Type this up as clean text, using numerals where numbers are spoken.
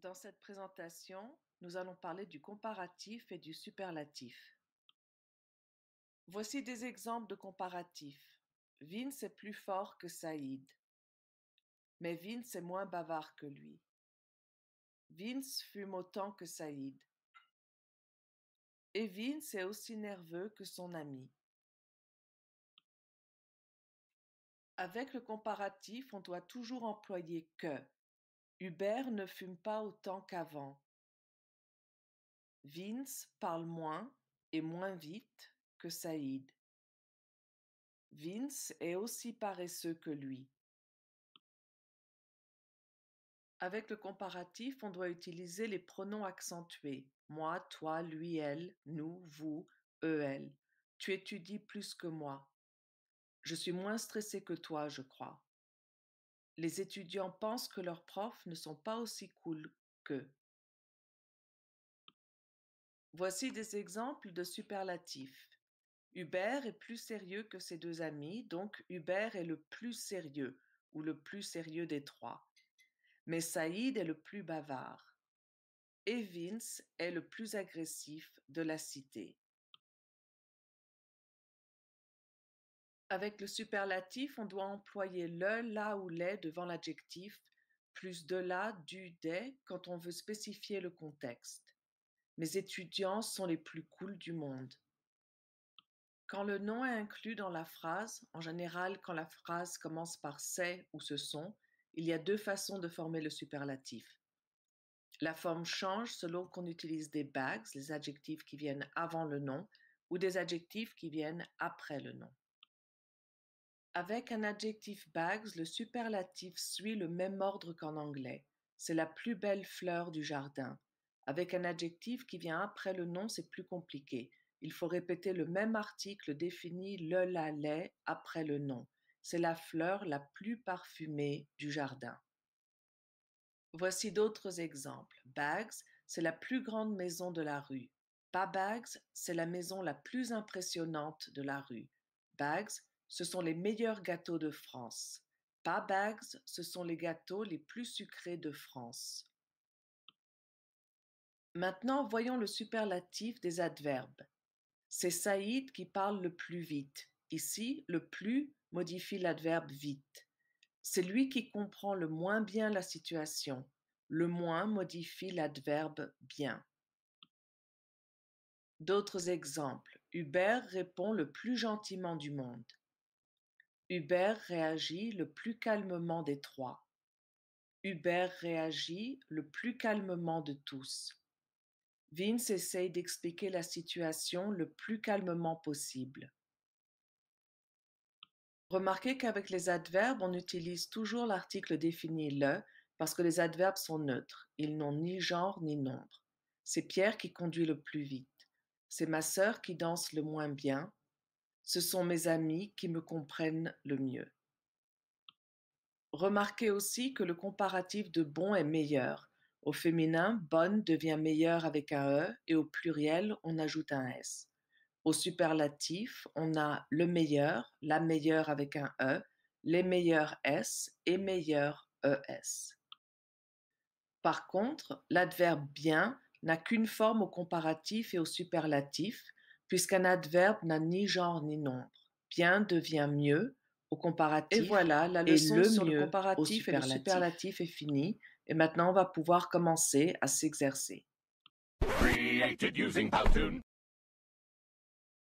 Dans cette présentation, nous allons parler du comparatif et du superlatif. Voici des exemples de comparatifs. Vince est plus fort que Saïd, mais Vince est moins bavard que lui. Vince fume autant que Saïd. Et Vince est aussi nerveux que son ami. Avec le comparatif, on doit toujours employer que. Hubert ne fume pas autant qu'avant. Vince parle moins et moins vite que Saïd. Vince est aussi paresseux que lui. Avec le comparatif, on doit utiliser les pronoms accentués. Moi, toi, lui, elle, nous, vous, eux, elles. Tu étudies plus que moi. Je suis moins stressé que toi, je crois. Les étudiants pensent que leurs profs ne sont pas aussi cool qu'eux. Voici des exemples de superlatifs. Hubert est plus sérieux que ses deux amis, donc Hubert est le plus sérieux, ou le plus sérieux des trois. Mais Saïd est le plus bavard. Et Vince est le plus agressif de la cité. Avec le superlatif, on doit employer le, la ou les devant l'adjectif, plus de la, du, des quand on veut spécifier le contexte. Mes étudiants sont les plus cools du monde. Quand le nom est inclus dans la phrase, en général quand la phrase commence par c'est ou ce sont, il y a deux façons de former le superlatif. La forme change selon qu'on utilise des bags, les adjectifs qui viennent avant le nom, ou des adjectifs qui viennent après le nom. Avec un adjectif bags, le superlatif suit le même ordre qu'en anglais. C'est la plus belle fleur du jardin. Avec un adjectif qui vient après le nom, c'est plus compliqué. Il faut répéter le même article défini le, la, les après le nom. C'est la fleur la plus parfumée du jardin. Voici d'autres exemples. Bags, c'est la plus grande maison de la rue. Pas Bags, c'est la maison la plus impressionnante de la rue. Bags, ce sont les meilleurs gâteaux de France. Pas Bags, ce sont les gâteaux les plus sucrés de France. Maintenant, voyons le superlatif des adverbes. C'est Saïd qui parle le plus vite. Ici, le plus modifie l'adverbe vite. C'est lui qui comprend le moins bien la situation. Le moins modifie l'adverbe bien. D'autres exemples. Hubert répond le plus gentiment du monde. Hubert réagit le plus calmement des trois. Hubert réagit le plus calmement de tous. Vince essaye d'expliquer la situation le plus calmement possible. Remarquez qu'avec les adverbes, on utilise toujours l'article défini le parce que les adverbes sont neutres. Ils n'ont ni genre ni nombre. C'est Pierre qui conduit le plus vite. C'est ma sœur qui danse le moins bien. Ce sont mes amis qui me comprennent le mieux. Remarquez aussi que le comparatif de bon est meilleur. Au féminin, bonne devient meilleure avec un E et au pluriel, on ajoute un S. Au superlatif, on a le meilleur, la meilleure avec un E, les meilleurs S et meilleur ES. Par contre, l'adverbe bien n'a qu'une forme au comparatif et au superlatif, puisqu'un adverbe n'a ni genre ni nombre. Bien devient mieux au comparatif. Et voilà, la leçon sur le comparatif et le superlatif est finie. Et maintenant, on va pouvoir commencer à s'exercer.